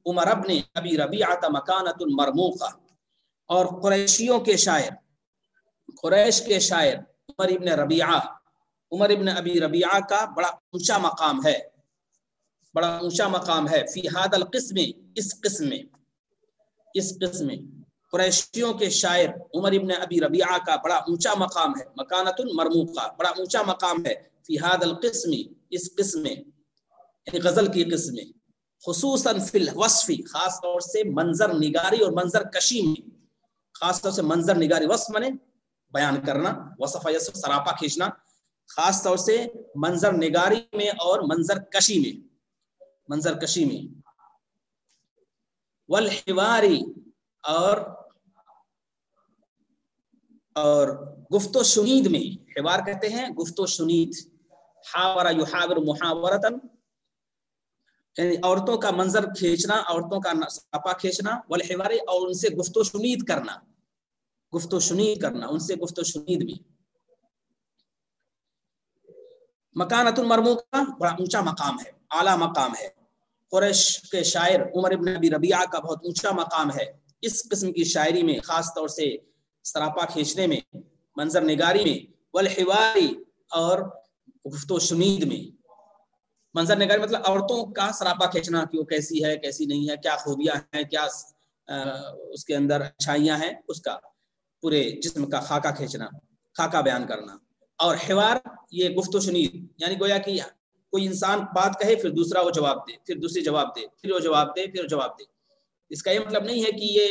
عمر ابن ابی ربیعۃ مکانۃ مرموقہ، اور قریشیوں کے شاعر، قریش کے شاعر عمر ابن ربیعہ، عمر ابن ابی ربیعہ کا بڑا اونچا مقام ہے، بڑا اونچا مقام ہے، فی ھذا القسم، اس قسم میں، اس قسم میں قریشیوں کے شاعر عمر ابن ابی ربیعہ کا بڑا اونچا مقام ہے، مکانۃ مرموقہ، بڑا اونچا مقام ہے، فی ھذا القسم، اس قسم میں، یعنی غزل کی قسم میں، خصوصاً فی الوصف، خاص طور سے منظر نگاری اور منظر کشی میں، خاص طور سے منظر نگاری، وصف منے بیان کرنا، وصف یصف سراپا کھینچنا، خاص طور سے منظر نگاری میں اور منظر کشی میں، منظر کشی میں، والحواری، اور گفت و شنید میں، حوار کہتے ہیں گفت و شنید، حاور یحاور محاورتاً، یعنی عورتوں کا منظر کھینچنا، عورتوں کا سراپا کھینچنا، والحواری، اور ان سے گفت و شنید کرنا، گفت و شنید کرنا، ان سے گفت و شنید میں، مکانۃ مرموقہ، بڑا اونچا مقام ہے، اعلیٰ مقام ہے، قریش کے شاعر عمر ابن ابی ربیعہ کا بہت اونچا مقام ہے اس قسم کی شاعری میں، خاص طور سے سراپا کھینچنے میں، منظر نگاری میں، والحواری، اور گفت و شنید میں، منظر نگاری مطلب عورتوں کا سراپا کھینچنا کہ وہ کیسی ہے کیسی نہیں ہے، کیا خوبیاں ہیں، کیا اس کے اندر اچھائیاں ہیں، اس کا پورے جسم کا خاکہ کھینچنا، خاکہ بیان کرنا، اور حوار یہ گفت و شنید، یعنی گویا کہ کوئی انسان بات کہے پھر دوسرا وہ جواب دے، پھر دوسری جواب دے، پھر وہ جواب دے، پھر جواب دے، اس کا یہ مطلب نہیں ہے کہ یہ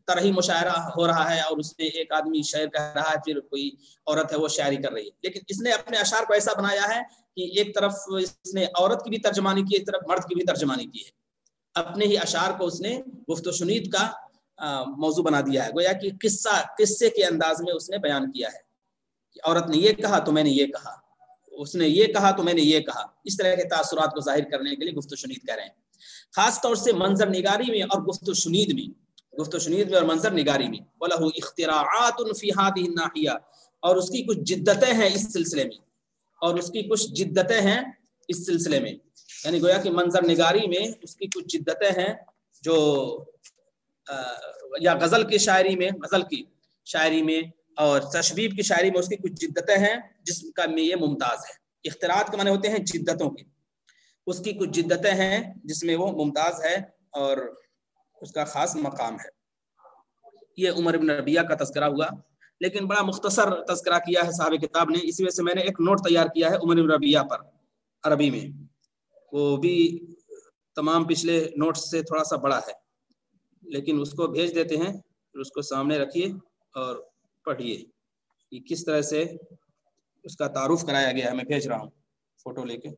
طرحی مشاعرہ ہو رہا ہے اور اس میں ایک آدمی شعر کہہ رہا ہے پھر کوئی عورت ہے وہ شاعری کر رہی ہے، لیکن اس نے اپنے اشعار کو ایسا بنایا ہے کہ ایک طرف اس نے عورت کی بھی ترجمانی کی ہے، ایک طرف مرد کی بھی ترجمانی کی ہے، اپنے ہی اشعار کو اس نے گفت و شنید کا موضوع بنا دیا ہے، گویا کہ قصے کے انداز میں اس نے بیان کیا ہے کہ عورت نے یہ کہا تو میں نے یہ کہا، اس نے یہ کہا تو میں نے یہ کہا، اس طرح کے تاثرات کو ظاہر کرنے کے لیے گفت و شنید کہہ رہے ہیں، خاص طور سے منظر نگاری میں اور گفت و شنید میں، گفت و شنید میں اور منظر نگاری میں، وَلَهُ اخْتِرَاعَاتٌ فِي هَذِهِ النَّاحِيَةِ، اور اس کی کچھ جدتیں ہیں اس سلسلے میں، اور اس کی کچھ جدتیں ہیں اس سلسلے میں، یعنی گویا کہ منظر نگاری میں اس کی کچھ جدتیں ہیں جو یا غزل کی شاعری میں، غزل کی شاعری میں اور تشبیب کی شاعری میں اس کی کچھ جدتیں ہیں جس کا میں یہ ممتاز ہے، اختراعات کے معنی ہوتے ہیں جدتوں کے، اس کی کچھ جدتیں ہیں جس میں وہ ممتاز ہے اور اس کا خاص مقام ہے۔ یہ عمر ابن ربیعہ کا تذکرہ ہوا، لیکن بڑا مختصر تذکرہ کیا ہے صاحب کتاب نے، اسی وجہ سے میں نے ایک نوٹ تیار کیا ہے عمر ابن ربیعہ پر عربی میں، وہ بھی تمام پچھلے نوٹس سے تھوڑا سا بڑا ہے، لیکن اس کو بھیج دیتے ہیں، پھر اس کو سامنے رکھیے اور پڑھیے کہ کس طرح سے اس کا تعارف کرایا گیا ہے، میں بھیج رہا ہوں فوٹو لے کے۔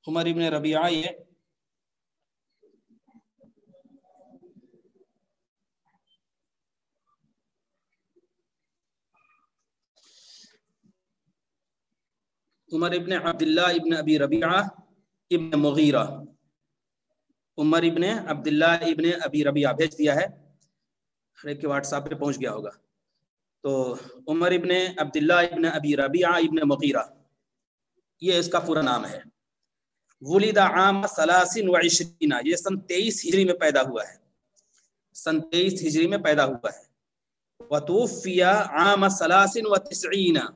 عمر ابن ربیعہ یہ عمر ابن عبداللہ ابن ابی ربیعہ ابن مغیرہ، عمر ابن عبداللہ ابن ابی ربیعہ بھیج دیا ہے، ہر ایک کے واٹس ایپ پہ پہنچ گیا ہوگا۔ تو عمر ابن عبداللہ ابن ابی ربیعہ ابن مغیرہ یہ اس کا پورا نام ہے۔ ولد عام 23، یہ سن 23 ہجری میں پیدا ہوا ہے، سن 23 ہجری میں پیدا ہوا ہے۔ وتوفی عام 93،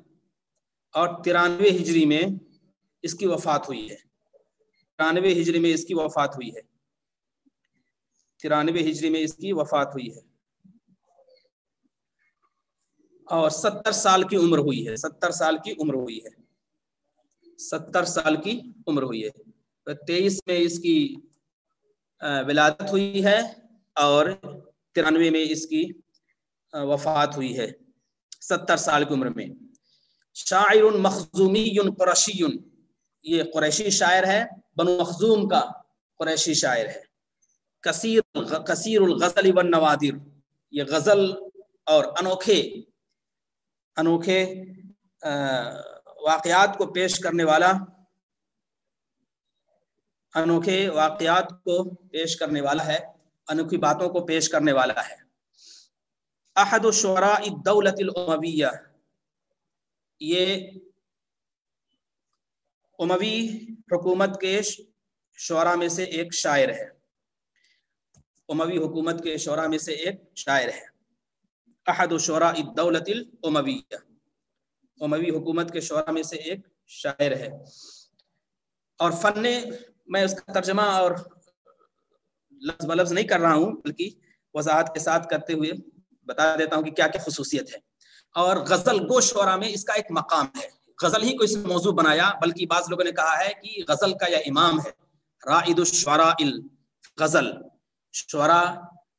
اور 93 ہجری میں اس کی وفات ہوئی ہے، 93 ہجری میں اس کی وفات ہوئی ہے، 93 ہجری میں اس کی وفات ہوئی ہے، اور 70 سال کی عمر ہوئی ہے، 70 سال کی عمر ہوئی ہے، 70 سال کی عمر ہوئی ہے۔ 23 میں اس کی ولادت ہوئی ہے اور 93 میں اس کی وفات ہوئی ہے، 70 سال کی عمر میں۔ شاعر مخزومی قریشی، یہ قریشی شاعر ہے، بنو مخزوم کا قریشی شاعر ہے۔ کثیر الغزل والنوادر، یہ غزل اور انوکھے واقعات کو پیش کرنے والا، انوکھے واقعات کو پیش کرنے والا ہے، انوکھی باتوں کو پیش کرنے والا ہے۔ احد شعراء الدولۃ الامویہ، یہ اموی حکومت کے شعراء میں سے ایک شاعر ہے، اموی حکومت کے شعراء میں سے ایک شاعر ہے۔ احد شعراء الدولۃ الامویہ، اموی حکومت کے شعراء میں سے ایک شاعر ہے۔ اور فن، میں اس کا ترجمہ اور لفظ بلفظ نہیں کر رہا ہوں، بلکہ وضاحت کے ساتھ کرتے ہوئے بتا دیتا ہوں کہ کیا کیا خصوصیت ہے۔ اور غزل گو شعراء میں اس کا ایک مقام ہے، غزل ہی کو اس نے موضوع بنایا، بلکہ بعض لوگوں نے کہا ہے کہ غزل کا یہ امام ہے، رائد الشعراء الغزل، شعراء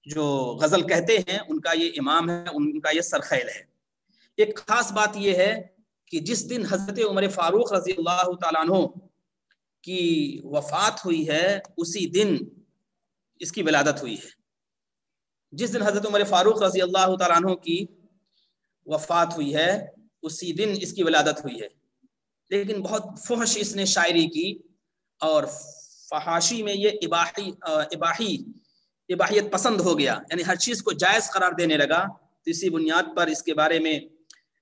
جو غزل کہتے ہیں ان کا یہ امام ہے، ان کا یہ سرخیل ہے۔ ایک خاص بات یہ ہے کہ جس دن حضرت عمر فاروق رضی اللہ تعالیٰ عنہ کی وفات ہوئی ہے، اسی دن اس کی ولادت ہوئی ہے۔ جس دن حضرت عمر فاروق رضی اللہ تعالیٰ عنہ کی وفات ہوئی ہے، اسی دن اس کی ولادت ہوئی ہے۔ لیکن بہت فحش اس نے شاعری کی، اور فحاشی میں یہ اباحیت پسند ہو گیا، یعنی ہر چیز کو جائز قرار دینے لگا۔ تو اسی بنیاد پر اس کے بارے میں،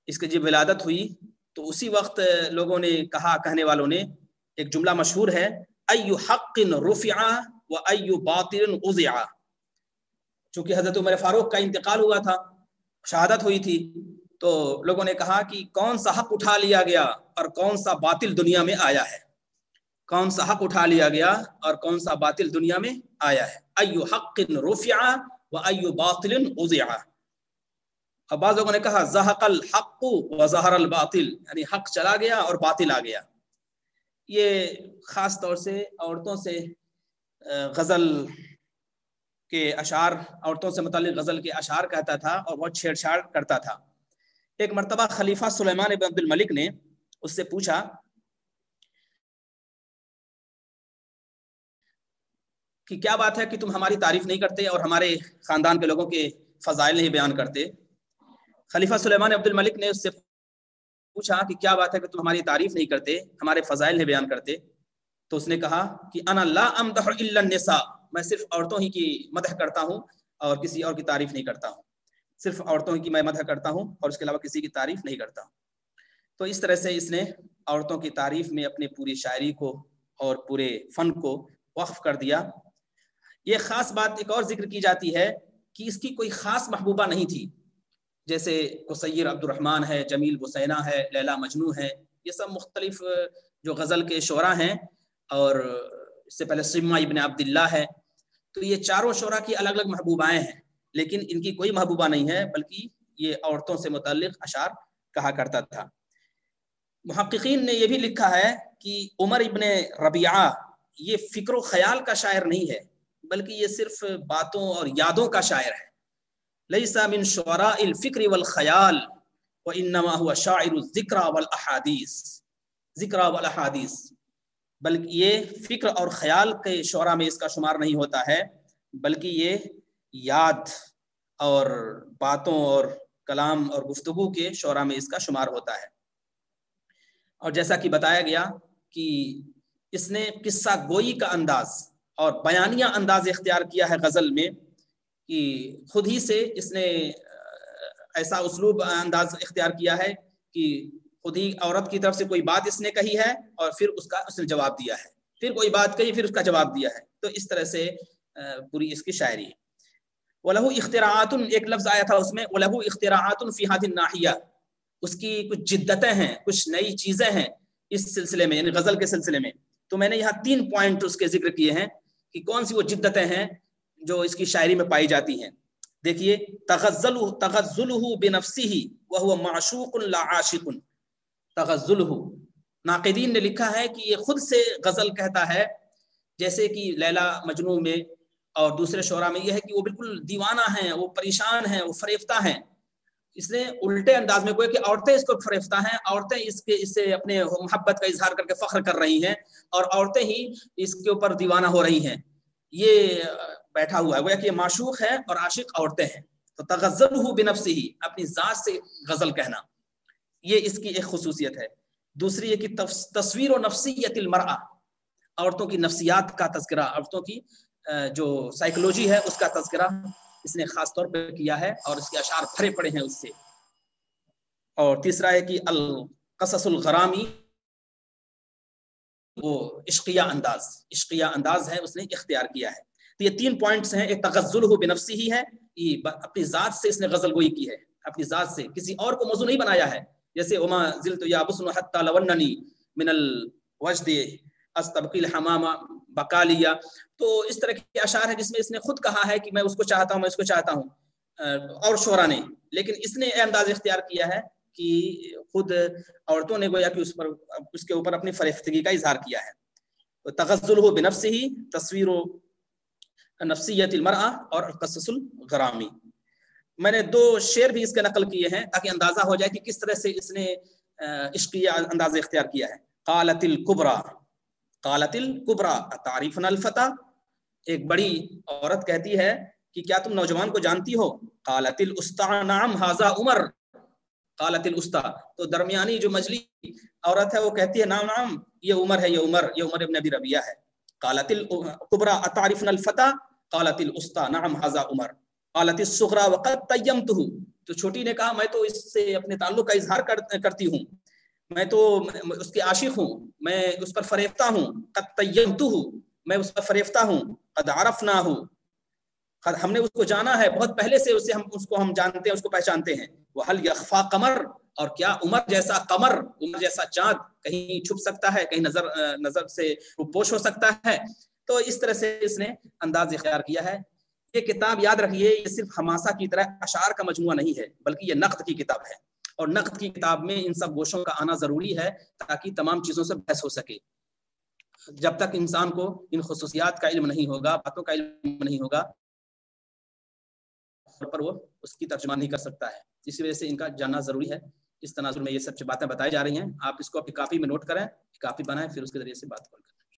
اس کی جب ولادت ہوئی تو اسی وقت لوگوں نے کہا، کہنے والوں نے ایک جملہ مشہور ہے، ای حق رفع و ای باطل اضع۔ چونکہ حضرت عمر فاروق کا انتقال ہوا تھا، شہادت ہوئی تھی، تو لوگوں نے کہا کہ کون سا حق اٹھا لیا گیا اور کون سا باطل دنیا میں آیا ہے، کون سا حق اٹھا لیا گیا اور کون سا باطل دنیا میں آیا ہے۔ ای حق رفع و ای باطل اضع۔ اور بعض لوگوں نے کہا زہق الحق و ظہر الباطل، یعنی حق چلا گیا اور باطل آ گیا۔ یہ خاص طور سے عورتوں سے غزل کے اشعار، عورتوں سے متعلق غزل کے اشعار کہتا تھا اور بہت چھیڑ چھاڑ کرتا تھا۔ ایک مرتبہ خلیفہ سلیمان بن عبد الملک نے اس سے پوچھا کہ کیا بات ہے کہ تم ہماری تعریف نہیں کرتے اور ہمارے خاندان کے لوگوں کے فضائل نہیں بیان کرتے۔ خلیفہ سلیمان عبد الملک نے اس سے پوچھا کہ کیا بات ہے کہ تم ہماری تعریف نہیں کرتے، ہمارے فضائل نہیں بیان کرتے۔ تو اس نے کہا کہ انا لا امدح الا النساء، میں صرف عورتوں ہی کی مدح کرتا ہوں اور کسی اور کی تعریف نہیں کرتا ہوں، صرف عورتوں ہی کی میں مدح کرتا ہوں اور اس کے علاوہ کسی کی تعریف نہیں کرتا ہوں۔ تو اس طرح سے اس نے عورتوں کی تعریف میں اپنے پوری شاعری کو اور پورے فن کو وقف کر دیا۔ یہ خاص بات ایک اور ذکر کی جاتی ہے کہ اس کی کوئی خاص محبوبہ نہیں تھی، جیسے قصیر عبد الرحمن ہے، جمیل بسینہ ہے، لیلا مجنوں ہے، یہ سب مختلف جو غزل کے شعراء ہیں، اور اس سے پہلے سمہ ابن عبداللہ ہے۔ تو یہ چاروں شعراء کی الگ الگ محبوبائیں ہیں، لیکن ان کی کوئی محبوبہ نہیں ہے، بلکہ یہ عورتوں سے متعلق اشعار کہا کرتا تھا۔ محققین نے یہ بھی لکھا ہے کہ عمر ابن ربیعہ یہ فکر و خیال کا شاعر نہیں ہے، بلکہ یہ صرف باتوں اور یادوں کا شاعر ہے۔ لیس من شعراء الفکر والخیال وانما هو شاعر الذکر والاحادیث، ذکر والاحادیث، بلکہ یہ فکر اور خیال کے شعراء میں اس کا شمار نہیں ہوتا ہے، بلکہ یہ یاد اور باتوں اور کلام اور گفتگو کے شعراء میں اس کا شمار ہوتا ہے۔ اور جیسا کہ بتایا گیا کہ اس نے قصہ گوئی کا انداز اور بیانیہ انداز اختیار کیا ہے غزل میں، کہ خود ہی سے اس نے ایسا اسلوب انداز اختیار کیا ہے کہ خود ہی عورت کی طرف سے کوئی بات اس نے کہی ہے اور پھر اس نے جواب دیا ہے، پھر کوئی بات کہی پھر اس کا جواب دیا ہے۔ تو اس طرح سے پوری اس کی شاعری ہے۔ وَلَهُ اختراعات، ایک لفظ آیا تھا اس میں، وَلَهُ اختراعات فی هذه الناحیہ، اس کی کچھ جدتیں ہیں، کچھ نئی چیزیں ہیں اس سلسلے میں، یعنی غزل کے سلسلے میں۔ تو میں نے یہاں 3 پوائنٹ اس کے ذکر کیے ہیں کہ کون سی وہ جدتیں ہیں جو اس کی شاعری میں پائی جاتی ہیں۔ دیکھیے، تغزلہ بنفسہ وہو معشوق لا عاشق، تغزلہ، ناقدین نے لکھا ہے کہ یہ خود سے غزل کہتا ہے، جیسے کہ لیلا مجنوں میں اور دوسرے شعراء میں یہ ہے کہ وہ بالکل دیوانہ ہیں، وہ پریشان ہیں، وہ فریفتہ ہیں۔ اس نے الٹے انداز میں کوئی کہ عورتیں اس کو فریفتہ ہیں، عورتیں اس سے اپنے محبت کا اظہار کر کے فخر کر رہی ہیں، اور عورتیں ہی اس کے اوپر دیوانہ ہو رہی ہیں۔ یہ بیٹھا ہوا ہے، گویا کہ یہ معشوق ہے اور عاشق عورتیں ہیں۔ تو تغزلہ بنفسہ، اپنی ذات سے غزل کہنا، یہ اس کی ایک خصوصیت ہے۔ دوسری ہے کہ تصویر و نفسیت المرأہ، عورتوں کی نفسیات کا تذکرہ، عورتوں کی جو سائیکولوجی ہے اس کا تذکرہ اس نے خاص طور پہ کیا ہے اور اس کے اشعار بھرے پڑے ہیں اس سے۔ اور تیسرا ہے کہ القصص الغرامی، وہ عشقیہ انداز ہے اس نے اختیار کیا ہے۔ تو یہ 3 پوائنٹس ہیں۔ ایک تغزلہ بنفسہ ہی ہے، اپنی ذات سے اس نے غزل گوئی کی ہے، اپنی ذات سے، کسی اور کو موضوع نہیں بنایا ہے، جیسے وما زلت یا بسن حتی لوننی من الوجد استبقی الحمام بقالیا، تو اس طرح کے اشعار ہیں جس میں اس نے خود کہا ہے کہ میں اس کو چاہتا ہوں، میں اس کو چاہتا ہوں، اور شعراء نے، لیکن اس نے انداز اختیار کیا ہے کہ خود عورتوں نے گویا کہ اس کے اوپر اپنی فریفتگی کا اظہار کیا ہے۔ تغزلہ بنفسہ، تصویر و نفسیت المرأہ، اور القصص الغرامی۔ میں نے 2 شعر بھی اس کے نقل کیے ہیں تاکہ اندازہ ہو جائے کہ کس طرح سے اس نے عشقیہ انداز اختیار کیا ہے۔ قالت الکبریٰ اتعرفن الفتى، ایک بڑی عورت کہتی ہے کہ کیا تم نوجوان کو جانتی ہو؟ قالت الاسطى نعم ھذا عمر، قالت الاسطى، تو درمیانی جو مجلی عورت ہے وہ کہتی ہے نعم نعم، یہ عمر ہے، یہ عمر ابن ابی ربیعہ ہے۔ قالت الکبریٰ اتعرفن الفتى قالت الاسطى نعم ھذا عمر، قالت الصغریٰ وقد تیمتہ، تو چھوٹی نے کہا میں تو اس سے اپنے تعلق کا اظہار کرتی ہوں، میں تو اس کے عاشق ہوں، میں اس پر فریفتہ ہوں، قد تیمتہ، میں اس پر فریفتہ ہوں، قد عرفناہ، ہم نے اس کو جانا ہے، بہت پہلے سے اس کو ہم جانتے ہیں، اس کو پہچانتے ہیں۔ وَهَلْ يَخْفَى قَمَرٌ، اور کیا عمر جیسا قمر، عمر جیسا چاند کہیں چھپ سکتا ہے، کہیں نظر سے پوش ہو سکتا ہے؟ تو اس طرح سے اس نے انداز اختیار کیا ہے۔ یہ کتاب یاد رکھیے، یہ صرف حماسہ کی طرح اشعار کا مجموعہ نہیں ہے، بلکہ یہ نقد کی کتاب ہے، اور نقد کی کتاب میں ان سب گوشوں کا آنا ضروری ہے تاکہ تمام چیزوں سے بحث ہو سکے۔ جب تک انسان کو ان خصوصیات کا علم نہیں ہوگا، باتوں کا علم نہیں ہوگا، پر وہ اس کی ترجمہ نہیں کر سکتا ہے۔ اسی وجہ سے ان کا جاننا ضروری ہے۔ اس تناظر میں یہ سب باتیں بتائی جا رہی ہیں، آپ اس کو اپنی کاپی میں نوٹ کریں، کاپی بنائیں، پھر اس کے ذریعے سے بات کریں۔